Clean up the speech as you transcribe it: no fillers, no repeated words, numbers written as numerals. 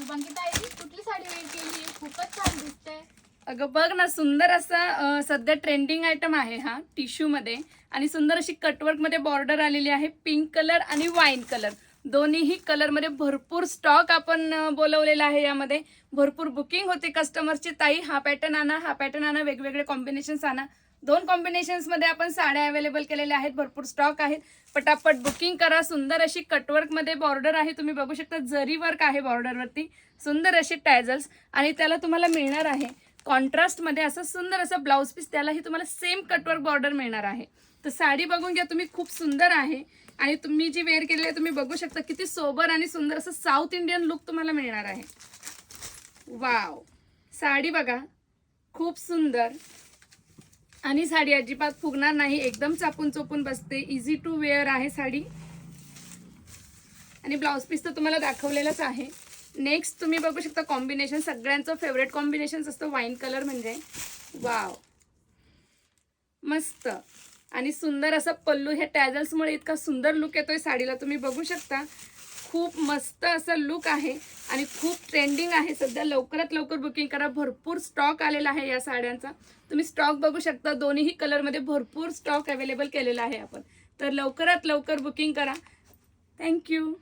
शुभांगी ताई कुठली साडी वेअर केली? खूपच छान दिसते. अगं बघ ना, सुंदर असा सध्या ट्रेंडिंग आयटम आहे हा टिश्यू मध्ये. आणि सुंदर अशी कटवर्क मध्ये बॉर्डर आलेली आहे. पिंक कलर आणि वाईन कलर दोन्हीही कलर मध्ये भरपूर स्टॉक आपण बोलवलेला आहे. यामध्ये भरपूर बुकिंग होते कस्टमरची. ताई हा पॅटर्न आणा, हा पॅटर्न आणा, वेगवेगळे कॉम्बिनेशन्स आणा. 2 कॉम्बिनेशन्स मध्ये आपण साड्या अवेलेबल केलेल्या आहेत. भरपूर स्टॉक आहेत. पटापट बुकिंग करा. सुंदर अशी कटवर्क मध्ये बॉर्डर आहे, तुम्ही बघू शकता. जरी वर्क आहे बॉर्डरवरती. सुंदर असे टॅझल्स आणि त्याला तुम्हाला मिळणार आहे कॉन्ट्रास्ट मध्ये असं सुंदर असं ब्लाउज पीस. त्यालाही तुम्हाला सेम कटवर्क बॉर्डर मिळणार आहे. तर साडी बघून घ्या तुम्ही, खूप सुंदर आहे. आणि तुम्ही जी वेअर केलेली आहे तुम्ही बघू शकता किती सोबर आणि सुंदर असं साऊथ इंडियन लुक तुम्हाला मिळणार आहे. वाव, साडी बघा खूप सुंदर. आणि साडी अजिबात फुगणार नाही, एकदम चापून चोपून बसते. इझी टू वेअर आहे साडी. आणि ब्लाउज पीस तर तुम्हाला दाखवलेलंच आहे. नेक्स्ट तुम्ही बघू शकता कॉम्बिनेशन, सगळ्यांचं फेवरेट कॉम्बिनेशन असतं वाईन कलर म्हणजे. वाव, मस्त. आणि सुंदर असं पल्लू. हे टॅझल्समुळे इतका सुंदर लुक येतोय साडीला, तुम्ही बघू शकता. खूप मस्त असं लुक आहे आणि खूप ट्रेंडिंग आहे सध्या. लवकरात लवकर बुकिंग करा. भरपूर स्टॉक आलेला आहे या साड्यांचा. तुम्ही स्टॉक बघू शकता. दोन्हीही कलरमध्ये भरपूर स्टॉक अवेलेबल केलेला आहे आपण. तर लवकरात लवकर बुकिंग करा. थँक्यू.